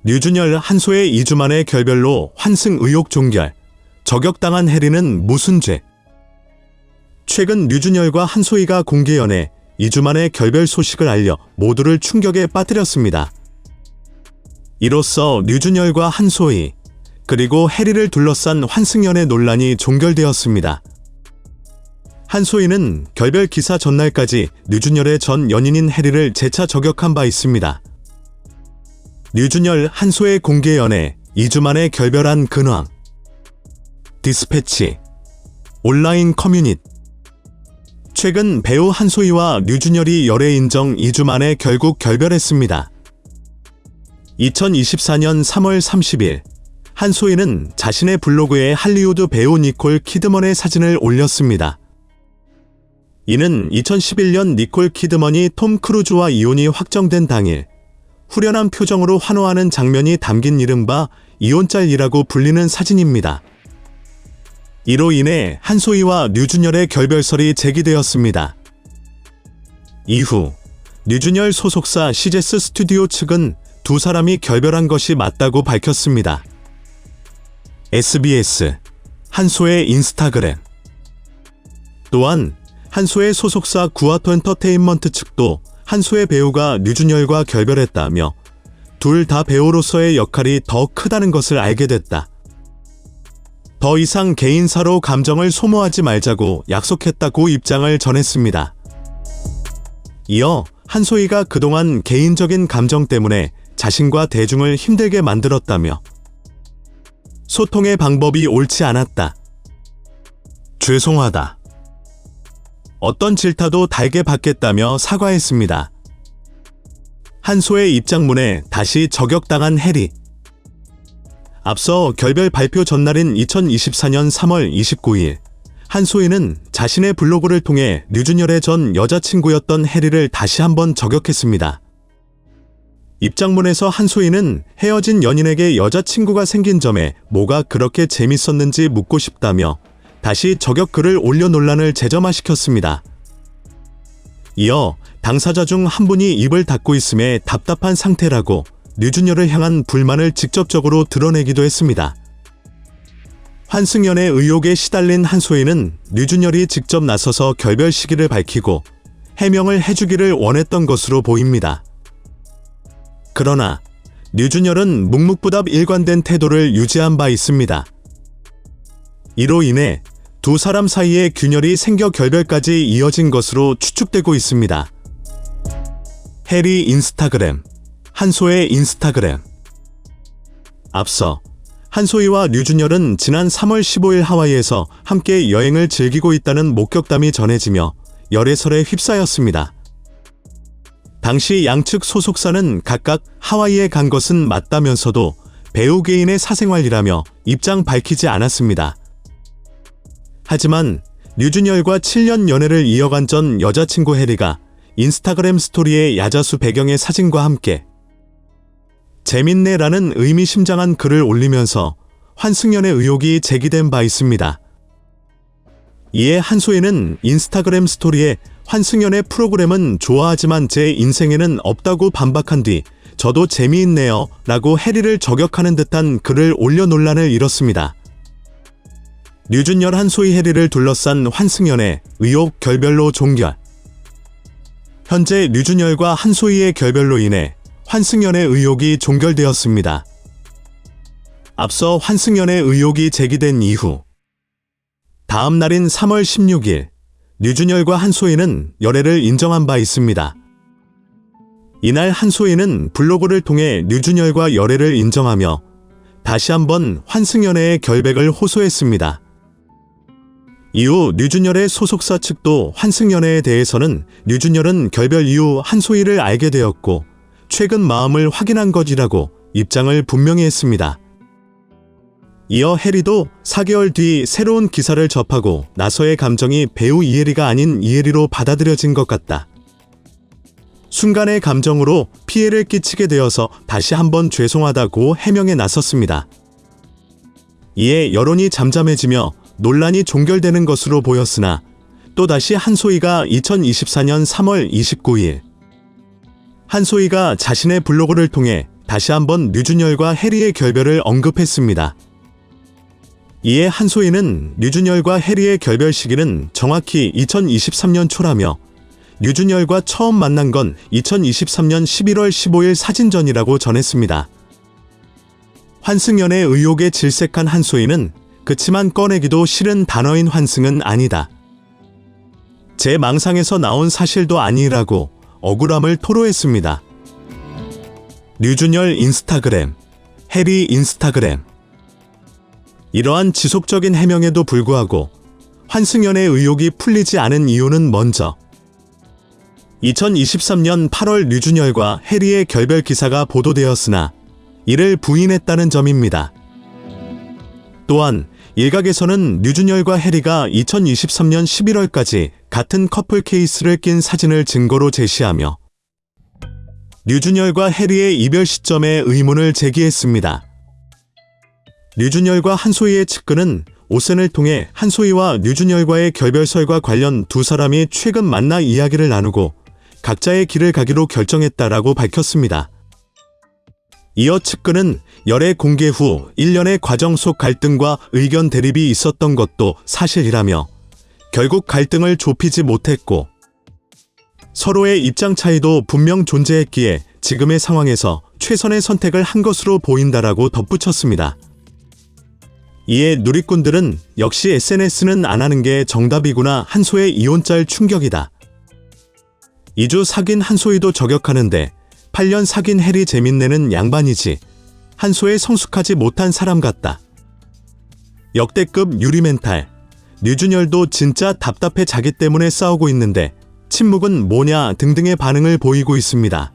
류준열 한소의 2주 만의 결별로 환승 의혹 종결. 저격당한 해리는 무슨 죄? 최근 류준열과 한소희가 공개 연애 2주 만의 결별 소식을 알려 모두를 충격에 빠뜨렸습니다. 이로써 류준열과 한소희, 그리고 해리를 둘러싼 환승연애 논란이 종결되었습니다. 한소희는 결별 기사 전날까지 류준열의 전 연인인 해리를 재차 저격한 바 있습니다. 류준열, 한소의 공개 연애 2주 만에 결별한 근황. 디스패치 온라인 커뮤닛. 최근 배우 한소희와 류준열이 열애 인정 2주 만에 결국 결별했습니다. 2024년 3월 30일 한소희는 자신의 블로그에 할리우드 배우 니콜 키드먼의 사진을 올렸습니다. 이는 2011년 니콜 키드먼이 톰 크루즈와 이혼이 확정된 당일 후련한 표정으로 환호하는 장면이 담긴 이른바 이혼짤이라고 불리는 사진입니다. 이로 인해 한소희와 류준열의 결별설이 제기되었습니다. 이후 류준열 소속사 시제스 스튜디오 측은 두 사람이 결별한 것이 맞다고 밝혔습니다. SBS 한소의 인스타그램. 또한 한소의 소속사 구아토 엔터테인먼트 측도 한소의 배우가 류준열과 결별했다며 둘 다 배우로서의 역할이 더 크다는 것을 알게 됐다. 더 이상 개인사로 감정을 소모하지 말자고 약속했다고 입장을 전했습니다. 이어 한소희가 그동안 개인적인 감정 때문에 자신과 대중을 힘들게 만들었다며 소통의 방법이 옳지 않았다. 죄송하다. 어떤 질타도 달게 받겠다며 사과했습니다. 한소의 입장문에 다시 저격당한 해리. 앞서 결별 발표 전날인 2024년 3월 29일 한소희는 자신의 블로그를 통해 류준열의 전 여자친구였던 해리를 다시 한번 저격했습니다. 입장문에서 한소희는 헤어진 연인에게 여자친구가 생긴 점에 뭐가 그렇게 재밌었는지 묻고 싶다며 다시 저격 글을 올려 논란을 재점화시켰습니다. 이어 당사자 중 한 분이 입을 닫고 있음에 답답한 상태라고 류준열을 향한 불만을 직접적으로 드러내기도 했습니다. 환승연애 의혹에 시달린 한소희는 류준열이 직접 나서서 결별 시기를 밝히고 해명을 해주기를 원했던 것으로 보입니다. 그러나 류준열은 묵묵부답 일관된 태도를 유지한 바 있습니다. 이로 인해 두 사람 사이에 균열이 생겨 결별까지 이어진 것으로 추측되고 있습니다. 해리 인스타그램, 한소의 인스타그램. 앞서 한소희와 류준열은 지난 3월 15일 하와이에서 함께 여행을 즐기고 있다는 목격담이 전해지며 열애설에 휩싸였습니다. 당시 양측 소속사는 각각 하와이에 간 것은 맞다면서도 배우 개인의 사생활이라며 입장 밝히지 않았습니다. 하지만 류준열과 7년 연애를 이어간 전 여자친구 해리가 인스타그램 스토리에 야자수 배경의 사진과 함께 재밌네라는 의미심장한 글을 올리면서 환승연애 의혹이 제기된 바 있습니다. 이에 한소희는 인스타그램 스토리에 환승연애 프로그램은 좋아하지만 제 인생에는 없다고 반박한 뒤 저도 재미있네요 라고 해리를 저격하는 듯한 글을 올려 논란을 일었습니다. 류준열 한소희 해리를 둘러싼 환승연애 의혹 결별로 종결. 현재 류준열과 한소희의 결별로 인해 환승연애 의혹이 종결되었습니다. 앞서 환승연애 의혹이 제기된 이후 다음 날인 3월 16일 류준열과 한소희는 열애를 인정한 바 있습니다. 이날 한소희는 블로그를 통해 류준열과 열애를 인정하며 다시 한번 환승연애의 결백을 호소했습니다. 이후 류준열의 소속사 측도 환승연애에 대해서는 류준열은 결별 이후 한소희를 알게 되었고 최근 마음을 확인한 것이라고 입장을 분명히 했습니다. 이어 해리도 4개월 뒤 새로운 기사를 접하고 나서의 감정이 배우 이혜리가 아닌 이혜리로 받아들여진 것 같다. 순간의 감정으로 피해를 끼치게 되어서 다시 한번 죄송하다고 해명에 나섰습니다. 이에 여론이 잠잠해지며 논란이 종결되는 것으로 보였으나 또다시 한소희가 2024년 3월 29일 한소희가 자신의 블로그를 통해 다시 한번 류준열과 해리의 결별을 언급했습니다. 이에 한소희는 류준열과 해리의 결별 시기는 정확히 2023년 초라며 류준열과 처음 만난 건 2023년 11월 15일 사진전이라고 전했습니다. 환승연애 의혹에 질색한 한소희는 그치만 꺼내기도 싫은 단어인 환승은 아니다. 제 망상에서 나온 사실도 아니라고 억울함을 토로했습니다. 류준열 인스타그램, 해리 인스타그램. 이러한 지속적인 해명에도 불구하고 환승연애 의혹이 풀리지 않은 이유는 먼저 2023년 8월 류준열과 해리의 결별 기사가 보도되었으나 이를 부인했다는 점입니다. 또한 일각에서는 류준열과 해리가 2023년 11월까지 같은 커플 케이스를 낀 사진을 증거로 제시하며 류준열과 해리의 이별 시점에 의문을 제기했습니다. 류준열과 한소희의 측근은 오센을 통해 한소희와 류준열과의 결별설과 관련 두 사람이 최근 만나 이야기를 나누고 각자의 길을 가기로 결정했다라고 밝혔습니다. 이어 측근은 열애 공개 후 1년의 과정 속 갈등과 의견 대립이 있었던 것도 사실이라며 결국 갈등을 좁히지 못했고 서로의 입장 차이도 분명 존재했기에 지금의 상황에서 최선의 선택을 한 것으로 보인다라고 덧붙였습니다. 이에 누리꾼들은 역시 SNS는 안 하는 게 정답이구나, 한소의 이혼짤 충격이다. 2주 사귄 한소희도 저격하는데 8년 사귄 해리 재밌네는 양반이지. 한소의 성숙하지 못한 사람 같다. 역대급 유리 멘탈. 류준열도 진짜 답답해 자기 때문에 싸우고 있는데 침묵은 뭐냐 등등의 반응을 보이고 있습니다.